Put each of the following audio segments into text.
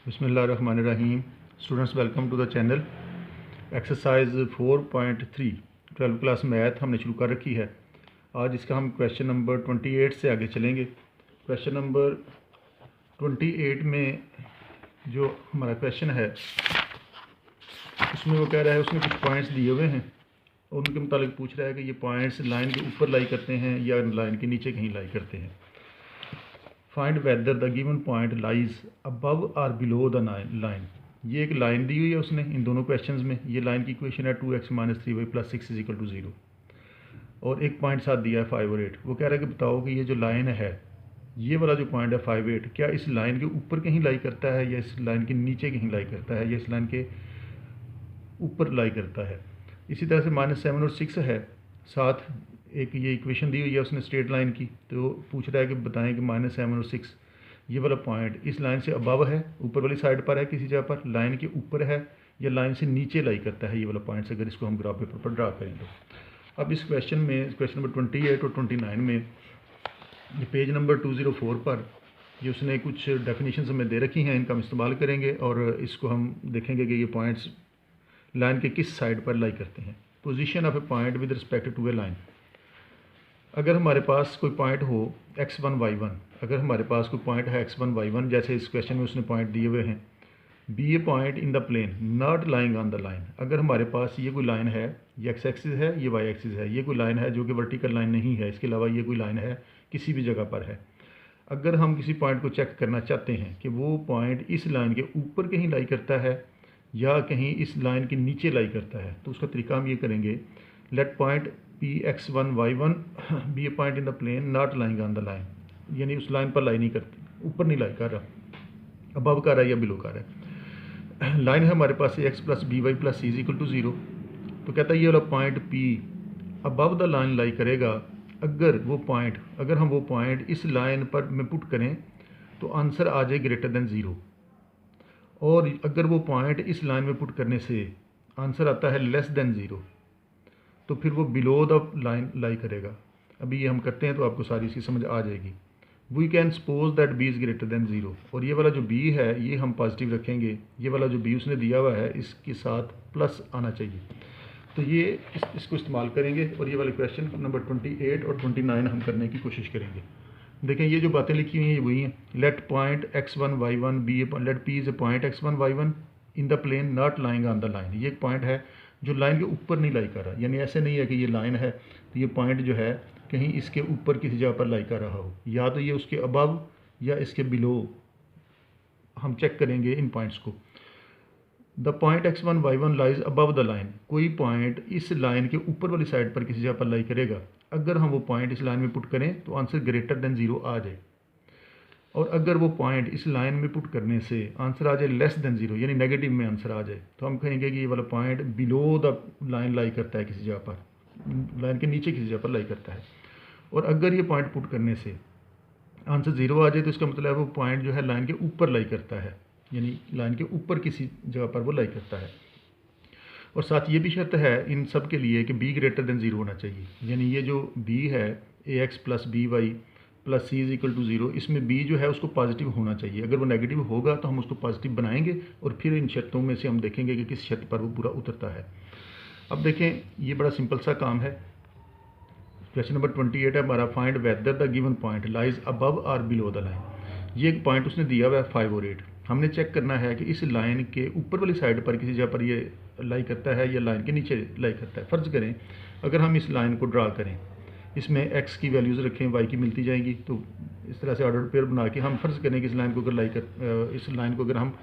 बिस्मिल्लाहिर्रहमानिर्रहीम। Students, welcome to the channel. Exercise 4.3 12 class math हमने शुरू कर रखी है। आज इसका हम क्वेश्चन नंबर 28 से आगे चलेंगे। क्वेश्चन नंबर 28 में जो हमारा क्वेश्चन है उसमें वो कह रहा है, उसमें कुछ पॉइंट्स दिए हुए हैं और उनके मुताबिक पूछ रहा है कि ये पॉइंट्स लाइन के ऊपर लाई करते हैं या लाइन के नीचे कहीं लाई करते हैं। Find weather the given point lies above और बिलो द लाइन। ये एक लाइन दी हुई है उसने इन दोनों क्वेश्चंस में। ये लाइन की इक्वेशन है 2x - 3y + 6 = 0 और एक पॉइंट साथ दिया है 5 और 8। वो कह रहा है कि बताओ कि ये जो लाइन है, ये वाला जो पॉइंट है 5, 8, क्या इस लाइन के ऊपर कहीं लाई करता है या इस लाइन के नीचे कहीं लाई करता है या इस लाइन के ऊपर लाई करता है। इसी तरह से -7 और 6 है, साथ एक ये इक्वेशन दी हुई है उसने स्ट्रेट लाइन की। तो पूछ रहा है कि बताएं कि -7 और 6 ये वाला पॉइंट इस लाइन से अबव है, ऊपर वाली साइड पर है, किसी जगह पर लाइन के ऊपर है या लाइन से नीचे लाई करता है ये वाला पॉइंट्स, अगर इसको हम ग्राफ पेपर पर ड्रा करें तो। अब इस क्वेश्चन में, क्वेश्चन नंबर 28 और 29 में, ये पेज नंबर 204 पर ये उसने कुछ डेफिनेशन हमें दे रखी हैं, इनका हम इस्तेमाल करेंगे और इसको हम देखेंगे कि ये पॉइंट्स लाइन के किस साइड पर लाई करते हैं। Position of a point with respect to a line. अगर हमारे पास कोई पॉइंट हो x1 y1, अगर हमारे पास कोई पॉइंट है x1 y1, जैसे इस क्वेश्चन में उसने पॉइंट दिए हुए हैं, be a point in the plane not lying on the line. अगर हमारे पास ये कोई लाइन है, ये x एक्सिस है, ये y एक्सिस है, ये कोई लाइन है जो कि वर्टिकल लाइन नहीं है, इसके अलावा ये कोई लाइन है किसी भी जगह पर है। अगर हम किसी पॉइंट को चेक करना चाहते हैं कि वो पॉइंट इस लाइन के ऊपर कहीं लाई करता है या कहीं इस लाइन के नीचे लाई करता है, तो उसका तरीका हम ये करेंगे, let point Px1 y1 be a point in the plane not lying on the line, यानी उस लाइन पर लाई नहीं करती, ऊपर नहीं लाई कर रहा, अबव कर रहा है या बिलो कर रहा है। लाइन है हमारे पास x + by + c = 0। तो कहता है ये वाला point P above the line lie करेगा। अगर हम वो पॉइंट इस लाइन पर में पुट करें तो आंसर आ जाए > 0, और अगर वो पॉइंट इस लाइन में पुट करने से आंसर आता है < 0, तो फिर वो बिलो द लाइन लाई करेगा। अभी ये हम करते हैं तो आपको सारी इसकी समझ आ जाएगी। We can suppose that b is > 0, और ये वाला जो b है ये हम पॉजिटिव रखेंगे, ये वाला जो b उसने दिया हुआ है इसके साथ प्लस आना चाहिए। तो ये इसको इस्तेमाल करेंगे और ये वाले क्वेश्चन नंबर 28 और 29 हम करने की कोशिश करेंगे। देखें ये जो बातें लिखी हुई हैं ये वही हैं। Let point x1 y1 be A, let p is a point x1 y1 in the plane not lying on the line. ये एक पॉइंट है जो लाइन के ऊपर नहीं लाई कर रहा, यानी ऐसे नहीं है कि ये लाइन है तो ये पॉइंट जो है कहीं इसके ऊपर किसी जगह पर लाई कर रहा हो, या तो ये उसके अबव या इसके बिलो। हम चेक करेंगे इन पॉइंट्स को। The point x1 y1 lies above the line. कोई पॉइंट इस लाइन के ऊपर वाली साइड पर किसी जगह पर लाई करेगा। अगर हम वो पॉइंट इस लाइन में पुट करें तो आंसर > 0 आ जाए, और अगर वो पॉइंट इस लाइन में पुट करने से आंसर आ जाए < 0, यानी नेगेटिव में आंसर आ जाए, तो हम कहेंगे कि ये वाला पॉइंट बिलो द लाइन लाई करता है, किसी जगह पर लाइन के नीचे किसी जगह पर लाई करता है। और अगर ये पॉइंट पुट करने से आंसर 0 आ जाए तो इसका मतलब है वो पॉइंट जो है लाइन के ऊपर लाई करता है, यानी लाइन के ऊपर किसी जगह पर वो लाई करता है। और साथ ये भी शर्त है इन सब के लिए कि b > 0 होना चाहिए, यानी ये जो b है ax + by + c = 0, इसमें b जो है उसको पॉजिटिव होना चाहिए। अगर वो नेगेटिव होगा तो हम उसको पॉजिटिव बनाएंगे और फिर इन शर्तों में से हम देखेंगे कि किस शर्त पर वो पूरा उतरता है। अब देखें ये बड़ा सिंपल सा काम है। क्वेश्चन नंबर 28 है हमारा, find weather the given point lies above और बिलो द लाइन। ये एक पॉइंट उसने दिया हुआ है 5 और 8। हमने चेक करना है कि इस लाइन के ऊपर वाली साइड पर किसी जगह पर ये लाई करता है या लाइन के नीचे लाई करता है। फ़र्ज़ करें अगर हम इस लाइन को ड्रा करें, इसमें x की वैल्यूज़ रखें, y की मिलती जाएंगी, तो इस तरह से ऑर्डर पेयर बना के हम फ़र्ज़ करें कि इस लाइन को अगर इस लाइन को अगर हम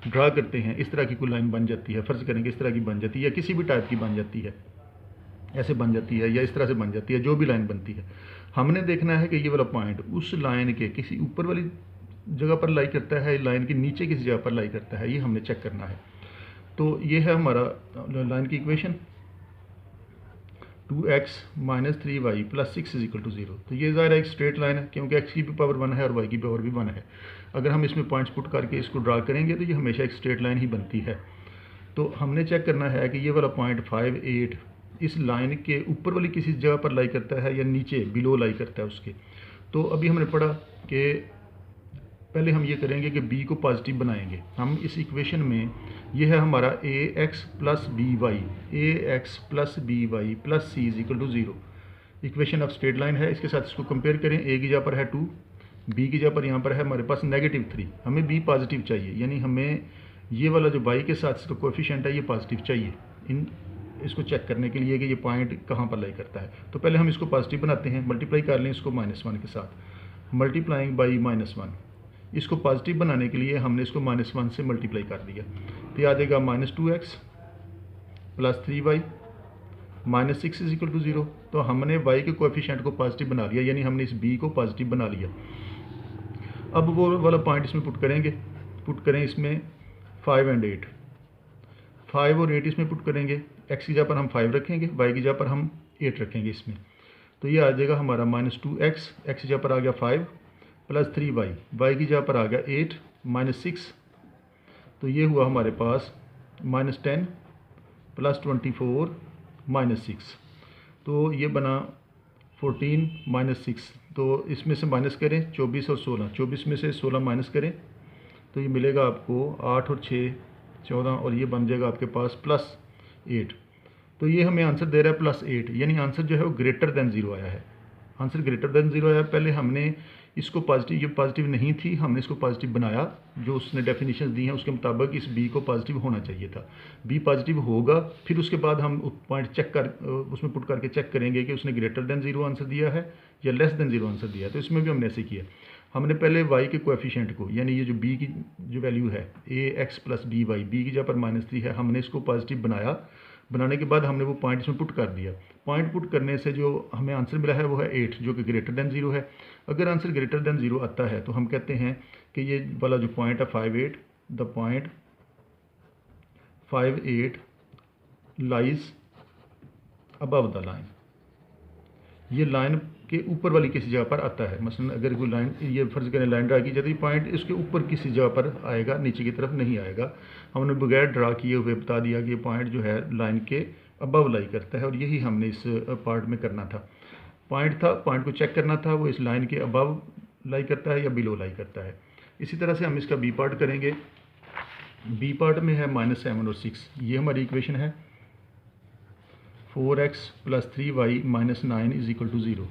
ड्रा करते हैं, इस तरह की कोई लाइन बन जाती है। फ़र्ज़ करें कि इस तरह की बन जाती है या किसी भी टाइप की बन जाती है, ऐसे बन जाती है या इस तरह से बन जाती है, जो भी लाइन बनती है। हमने देखना है कि ये वाला पॉइंट उस लाइन के किसी ऊपर वाली जगह पर लाई करता है, लाइन के नीचे किसी जगह पर लाई करता है, ये हमने चेक करना है। तो ये है हमारा लाइन की इक्वेशन 2x - 3y + 6 = 0। तो ये ज़ाहिर है एक स्ट्रेट लाइन है क्योंकि x की भी पावर 1 है और y की पावर भी 1 है। अगर हम इसमें पॉइंट्स पुट करके इसको ड्रा करेंगे तो ये हमेशा एक स्ट्रेट लाइन ही बनती है। तो हमने चेक करना है कि ये वाला पॉइंट 5, 8 इस लाइन के ऊपर वाली किसी जगह पर लाई करता है या नीचे बिलो लाई करता है उसके। तो अभी हमने पढ़ा कि पहले हम ये करेंगे कि b को पॉजिटिव बनाएंगे। हम इस इक्वेशन में ये है हमारा ax plus B Y, ax plus B Y plus C is equal to 0। Equation of straight line है, इसके साथ इसको कंपेयर करें। a की जगह पर है 2, b की जगह पर यहाँ पर है हमारे पास -3। हमें b पॉजिटिव चाहिए, यानी हमें ये वाला जो y के साथ इसका कोएफिशिएंट है ये पॉजिटिव चाहिए इसको चेक करने के लिए कि ये पॉइंट कहाँ पर लाई करता है। तो पहले हम इसको पॉजिटिव बनाते हैं, मल्टीप्लाई कर लें इसको -1 के साथ, मल्टीप्लाइंग बाई -1। इसको पॉजिटिव बनाने के लिए हमने इसको -1 से मल्टीप्लाई कर दिया, तो ये आ जाएगा -2x plus 3y -6 is equal to 0। तो हमने y के कोएफिशिएंट को पॉजिटिव बना लिया, यानी हमने इस b को पॉजिटिव बना लिया। अब वो वाला पॉइंट इसमें पुट करेंगे, पुट करें इसमें 5 और 8, 5 और 8 इसमें पुट करेंगे। x की जगह पर हम 5 रखेंगे, y की जगह पर हम 8 रखेंगे इसमें। तो ये आ जाएगा हमारा -2x, x की जगह पर आ गया 5 प्लस 3y, y की जगह पर आ गया 8 -6। तो ये हुआ हमारे पास -10 प्लस 24 -6। तो ये बना 14 -6। तो इसमें से माइनस करें 24 और 16, 24 में से 16 माइनस करें तो ये मिलेगा आपको 8 और 6 14, और ये बन जाएगा आपके पास +8। तो ये हमें आंसर दे रहा है +8, यानी आंसर जो है वो ग्रेटर देन 0 आया है। आंसर ग्रेटर देन 0 आया। पहले हमने इसको पॉजिटिव, ये पॉजिटिव नहीं थी, हमने इसको पॉजिटिव बनाया। जो उसने डेफिनेशन दी हैं उसके मुताबिक इस b को पॉजिटिव होना चाहिए था। b पॉजिटिव होगा, फिर उसके बाद हम पॉइंट चेक कर उसमें पुट करके चेक करेंगे कि उसने ग्रेटर देन 0 आंसर दिया है या लेस देन 0 आंसर दिया है। तो इसमें भी हमने ऐसे किया, हमने पहले y के कोएफिशिएंट को, यानी ये जो b की जो वैल्यू है ax plus B Y, B की जगह पर -3 है, हमने इसको पॉजिटिव बनाया। बनाने के बाद हमने वो पॉइंट इसमें पुट कर दिया। पॉइंट पुट करने से जो हमें आंसर मिला है वो है 8, जो कि ग्रेटर देन 0 है। अगर आंसर ग्रेटर देन 0 आता है तो हम कहते हैं कि ये वाला जो पॉइंट है 58, the point 58 lies above the line, ये लाइन के ऊपर वाली किसी जगह पर आता है। मसलन अगर कोई लाइन, ये फर्ज करें लाइन ड्रा की जाती है, पॉइंट इसके ऊपर किसी जगह पर आएगा, नीचे की तरफ नहीं आएगा। हमने बगैर ड्रा किए हुए बता दिया कि ये पॉइंट जो है लाइन के अबव लाई करता है, और यही हमने इस पार्ट में करना था। पॉइंट था, पॉइंट को चेक करना था वो इस लाइन के अबव लाई करता है या बिलो लाई करता है। इसी तरह से हम इसका बी पार्ट करेंगे। बी पार्ट में है -7 और 6, ये हमारी इक्वेशन है। 4x plus 3y -9 is equal to 0,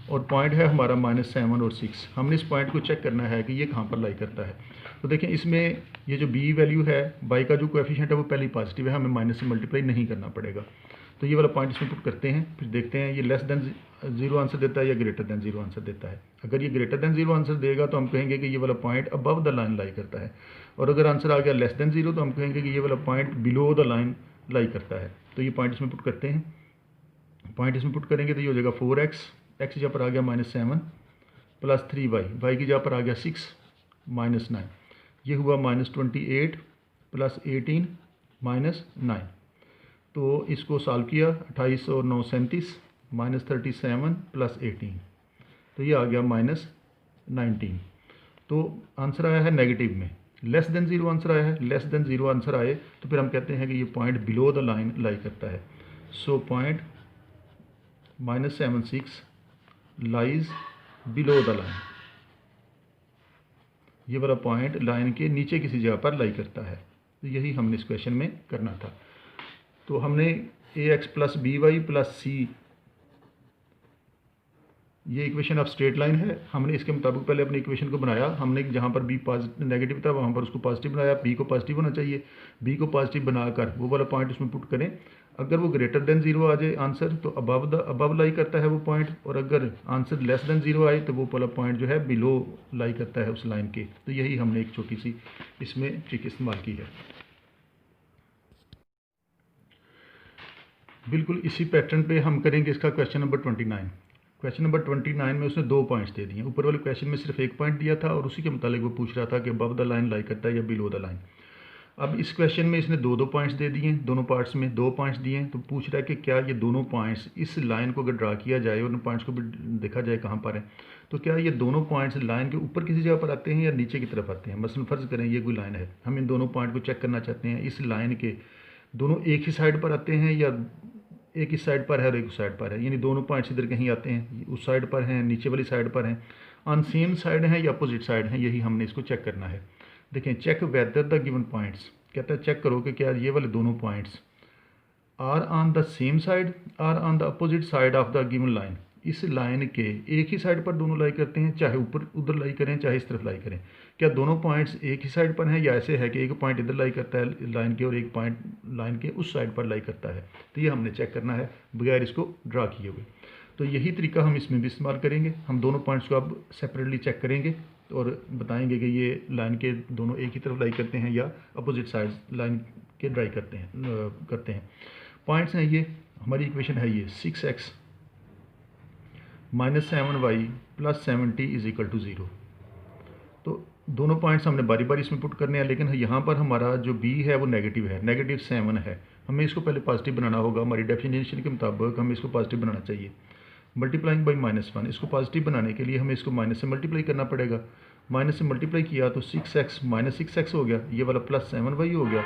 और पॉइंट है हमारा -7 और 6। हमने इस पॉइंट को चेक करना है कि ये कहाँ पर लाई करता है। तो देखें इसमें ये जो b वैल्यू है, y का जो कोएफिशिएंट है वो पहले ही पॉजिटिव है, हमें माइनस से मल्टीप्लाई नहीं करना पड़ेगा। तो ये वाला पॉइंट इसमें पुट करते हैं, फिर देखते हैं ये लेस देन 0 आंसर देता है या ग्रेटर देन 0 आंसर देता है। अगर ये ग्रेटर देन 0 आंसर देगा तो हम कहेंगे कि ये वाला पॉइंट अबव द लाइन लाई करता है, और अगर आंसर आ गया लेस देन 0 तो हम कहेंगे कि ये वाला पॉइंट बिलो द लाइन लाई करता है। तो ये पॉइंट इसमें पुट करते हैं। पॉइंट इसमें पुट करेंगे तो ये हो जाएगा 4x, x की जगह पर आ गया -7 प्लस 3y, y की जगह पर आ गया 6 -9, ये हुआ -28 प्लस 18 -9। तो इसको सॉल्व किया, 28 और 9 37, -37 प्लस 18, तो ये आ गया -19। तो आंसर आया है नेगेटिव में, लेस देन 0 आंसर आया है। लेस देन 0 आंसर आए तो फिर हम कहते हैं कि ये पॉइंट बिलो द लाइन लाई करता है। So point -76 lies below the line, ये वाला पॉइंट लाइन के नीचे किसी जगह पर लाई करता है। तो यही हमने इस क्वेश्चन में करना था। तो हमने ax plus B Y plus C, ये इक्वेशन ऑफ स्ट्रेट लाइन है। हमने इसके मुताबिक पहले अपनी इक्वेशन को बनाया। हमने जहाँ पर b पॉजिटिव नेगेटिव था वहाँ पर उसको पॉजिटिव बनाया, b को पॉजिटिव होना चाहिए। b को पॉजिटिव बनाकर वो वाला पॉइंट उसमें पुट करें। अगर वो ग्रेटर देन 0 आ जाए आंसर तो अबव लाई करता है वो पॉइंट, और अगर आंसर लेस देन 0 आए तो वो वाला पॉइंट जो है बिलो लाई करता है उस लाइन के। तो यही हमने एक छोटी सी इसमें ट्रिक इस्तेमाल की है। बिल्कुल इसी पैटर्न पे हम करेंगे इसका क्वेश्चन नंबर 29। क्वेश्चन नंबर 29 में उसने 2 पॉइंट्स दे दिए। ऊपर वाले क्वेश्चन में सिर्फ 1 पॉइंट दिया था और उसी के मुताबिक वो पूछ रहा था कि अबव द लाइन लाई करता है या बिलो द लाइन। अब इस क्वेश्चन में इसने 2 पॉइंट्स दे दिए, दोनों पार्ट्स में 2 पॉइंट्स दिए। तो पूछ रहा है कि क्या ये दोनों पॉइंट्स इस लाइन को अगर ड्रा किया जाए और उन पॉइंट्स को भी देखा जाए कहाँ पर है, तो क्या ये दोनों पॉइंट्स लाइन के ऊपर किसी जगह पर आते हैं या नीचे की तरफ आते हैं। मसलन फ़र्ज़ करें ये कोई लाइन है, हम इन दोनों पॉइंट को चेक करना चाहते हैं, इस लाइन के दोनों एक ही साइड पर आते हैं या एक इस साइड पर है और एक उस साइड पर है, यानी दोनों पॉइंट्स इधर कहीं आते हैं, उस साइड पर हैं, नीचे वाली साइड पर हैं। ऑन सेम साइड हैं या अपोजिट साइड हैं, यही हमने इसको चेक करना है। देखें, check whether the given points, कहता है चेक करो कि क्या ये वाले दोनों points are on the same side are on the opposite side of the given line, इस लाइन के एक ही साइड पर दोनों लाई करते हैं, चाहे ऊपर उधर लाई करें चाहे इस तरफ लाई करें। क्या दोनों पॉइंट्स एक ही साइड पर हैं, या ऐसे है कि एक पॉइंट इधर लाई करता है लाइन के और एक पॉइंट लाइन के उस साइड पर लाई करता है। तो ये हमने चेक करना है बगैर इसको ड्रा किए हुए। तो यही तरीका हम इसमें भी इस्तेमाल करेंगे। हम दोनों पॉइंट्स को अब सेपरेटली चेक करेंगे और बताएंगे कि ये लाइन के दोनों एक ही तरफ लाई करते हैं या अपोजिट साइड लाइन के ड्राई करते हैं। पॉइंट्स हैं ये, हमारी इक्वेशन है ये 6x - 7y + 70 = 0। तो दोनों पॉइंट्स हमने बारी बारी इसमें पुट करने हैं, लेकिन यहाँ पर हमारा जो b है वो नेगेटिव है, -7 है। हमें इसको पहले पॉजिटिव बनाना होगा। हमारी डेफिनेशन के मुताबिक हमें इसको पॉजिटिव बनाना चाहिए। मल्टीप्लाइंग बाई -1, इसको पॉजिटिव बनाने के लिए हमें इसको माइनस से मल्टीप्लाई करना पड़ेगा। माइनस से मल्टीप्लाई किया तो 6x - 6x हो गया, ये वाला +7y हो गया,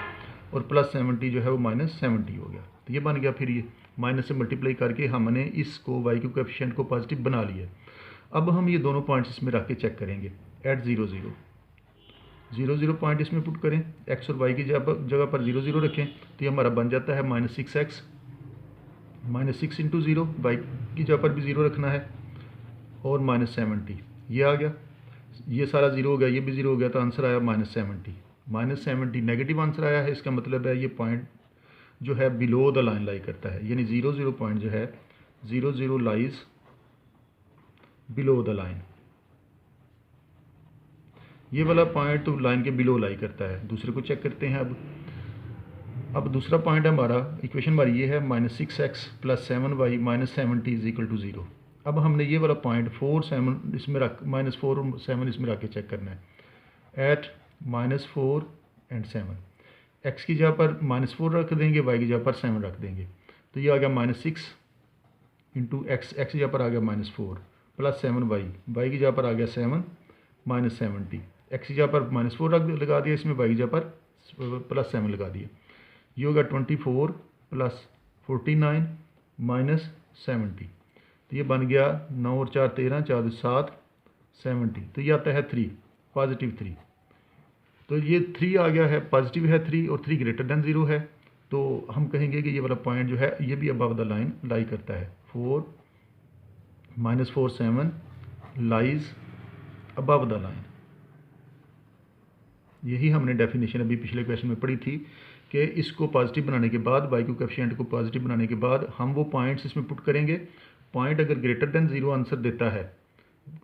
और +70 जो है वो -70 हो गया। तो ये बन गया। फिर ये माइनस से मल्टीप्लाई करके हमने इसको y के कोएफिशिएंट को पॉजिटिव बना लिया। अब हम ये दोनों पॉइंट्स इसमें रख के चेक करेंगे। एट 0 0 0 0 पॉइंट इसमें पुट करें, x और y की जगह पर 0 0 रखें, तो ये हमारा बन जाता है -6x -6 × 0, y की जगह पर भी 0 रखना है, और -70 ये आ गया। ये सारा 0 हो गया, ये भी 0 हो गया, तो आंसर आया -70। -70 नेगेटिव आंसर आया है। इसका मतलब है ये पॉइंट जो है बिलो द लाइन लाई करता है, यानी 0 0 पॉइंट जो है 0 0 लाइज बिलो द लाइन। ये वाला पॉइंट तो लाइन के बिलो लाई करता है। दूसरे को चेक करते हैं। अब दूसरा पॉइंट है हमारा, इक्वेशन हमारी ये है -6x + 7y - 70 = 0। अब हमने ये वाला पॉइंट 4 7 इसमें रख -4 और 7 इसमें रख के चेक करना है। एट -4 और 7, x की जगह पर -4 रख देंगे, y की जगह पर 7 रख देंगे, तो ये आ गया -6 × x की जगह पर आ गया -4 + 7y, y की जगह पर आ गया 7 -70, x की जगह पर -4 लगा दिया इसमें, y की जगह पर +7 लगा दिया। ये होगा 24 + 49 - 70, तो ये बन गया 9 और 4 13, 4 2 7 70। तो ये आता है 3 +3। तो ये 3 आ गया है, पॉजिटिव है 3, और 3 > 0 है। तो हम कहेंगे कि ये वाला पॉइंट जो है ये भी अबव द लाइन लाई करता है। 4 -4 7 लाइज अबव द लाइन। यही हमने डेफिनेशन अभी पिछले क्वेश्चन में पढ़ी थी कि इसको पॉजिटिव बनाने के बाद, y के कोएफिशिएंट को पॉजिटिव बनाने के बाद हम वो पॉइंट्स इसमें पुट करेंगे। पॉइंट अगर > 0 आंसर देता है,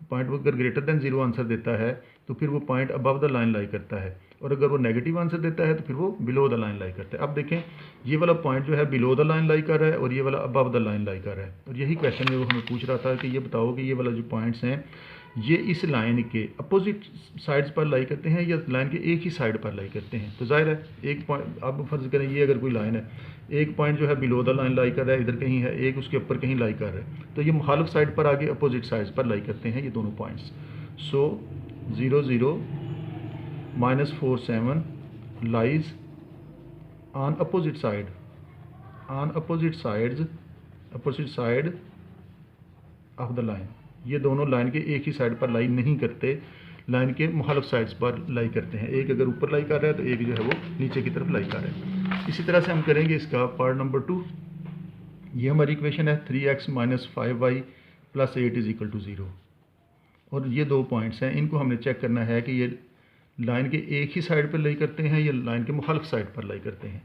पॉइंट अगर > 0 आंसर देता है तो फिर वो पॉइंट अबव द लाइन लाई करता है, और अगर वो नेगेटिव आंसर देता है तो फिर वो बिलो द लाइन लाई करता है। अब देखें, ये वाला पॉइंट जो है बिलो द लाइन लाई कर रहा है और ये वाला अबव द लाइन लाई कर रहा है। और यही क्वेश्चन में वो हमें पूछ रहा था कि ये बताओ कि ये वाला जो पॉइंट्स हैं ये इस लाइन के अपोजिट साइड्स पर लाई करते हैं या लाइन के एक ही साइड पर लाई करते हैं। तो जाहिर है एक पॉइंट, अब फर्ज करें ये अगर कोई लाइन है, एक पॉइंट जो है बिलो द लाइन लाई कर रहा है, इधर कहीं है, एक उसके ऊपर कहीं लाई कर रहा है, तो ये मुखालिफ साइड पर आगे अपोजिट साइड्स पर लाई करते हैं ये दोनों points. So 0 0 -4 7 lies on opposite side, on opposite side of the line. ये दोनों लाइन के एक ही साइड पर लाई नहीं करते, लाइन के मुखालिफ साइड्स पर लाई करते हैं। एक अगर ऊपर लाई कर रहा है तो एक जो है वो नीचे की तरफ लाई कर रहा है। इसी तरह से हम करेंगे इसका पार्ट नंबर 2। ये हमारी इक्वेशन है 3x - 5y + 8 = 0। और ये दो पॉइंट्स हैं, इनको हमने चेक करना है कि ये लाइन के एक ही साइड पर लाई करते हैं या लाइन के मुखालिफ साइड पर लाई करते हैं।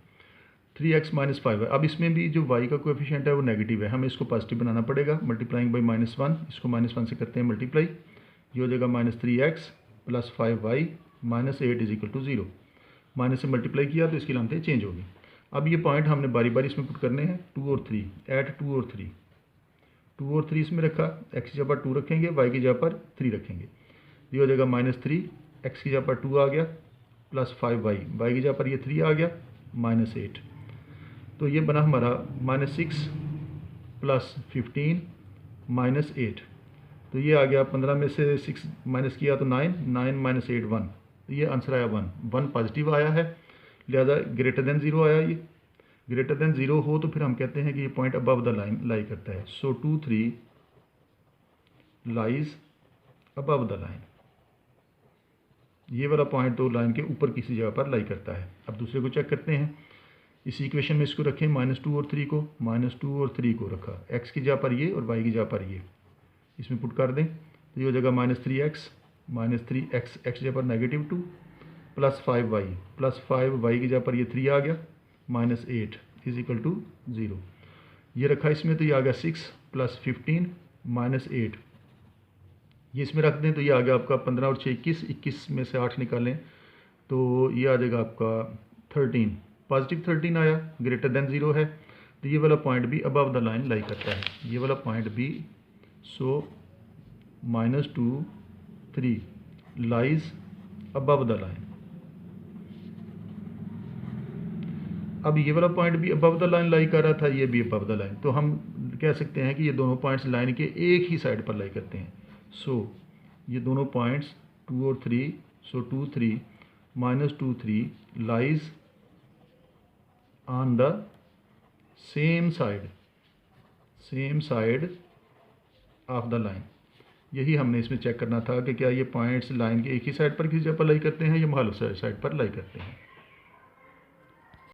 3x - 5y, अब इसमें भी जो y का कोएफिशिएंट है वो नेगेटिव है, हमें इसको पॉजिटिव बनाना पड़ेगा। मल्टीप्लाइंग बाई -1, इसको -1 से करते हैं मल्टीप्लाई, ये हो जाएगा -3x + 5y - 8 = 0। माइनस से मल्टीप्लाई किया तो इसकी लामतें चेंज होगी। अब ये पॉइंट हमने बारी बारी इसमें पुट करने हैं, 2 और 3, एट 2 और 3, 2 और 3 इसमें रखा, x की जगह पर 2 रखेंगे, y की जगह पर 3 रखेंगे, ये हो जाएगा -3, x की जगह पर 2 आ गया + 5y, y की जगह पर ये 3 आ गया -8। तो ये बना हमारा -6 + 15 -8, तो ये आ गया 15 में से 6 माइनस किया तो 9, 9 - 8 1, तो ये आंसर आया 1 पॉजिटिव आया है, लिहाजा > 0 आया। ये > 0 हो तो फिर हम कहते हैं कि ये पॉइंट अबव द लाइन लाई करता है। सो 2 3 लाइज अबव द लाइन। ये वाला पॉइंट तो लाइन के ऊपर किसी जगह पर लाई करता है। अब दूसरे को चेक करते हैं। इस इक्वेशन में इसको रखें -2 और 3 को, -2 और 3 को रखा, x की जगह पर ये और y की जगह पर ये, इसमें पुट कर दें तो ये हो जाएगा -3x, -3x x जगह पर -2 प्लस 5y की जगह पर ये 3 आ गया, -8 इज इक्वल टू 0। ये रखा इसमें तो ये आ गया 6 + 15 -8, ये इसमें रख दें तो ये आ गया आपका 15 और 6 21, 21 में से 8 निकालें तो ये आ जाएगा आपका 13, पॉजिटिव 13 आया, ग्रेटर देन 0 है। तो ये वाला पॉइंट भी अबव द लाइन लाई करता है, ये वाला पॉइंट भी। सो -2 3 लाइज अबव द लाइन। अब ये वाला पॉइंट भी अबव द लाइन लाई कर रहा था, ये भी अबव द लाइन, तो हम कह सकते हैं कि ये दोनों पॉइंट्स लाइन के एक ही साइड पर लाई करते हैं। सो ये दोनों पॉइंट्स 2 और 3, सो 2 3 -2 3 lies on the same side of the line. यही हमने इसमें चेक करना था कि क्या ये पॉइंट्स लाइन के एक ही साइड पर किसी जगह पर लाई करते हैं या मुखालिफ साइड पर लाई करते हैं।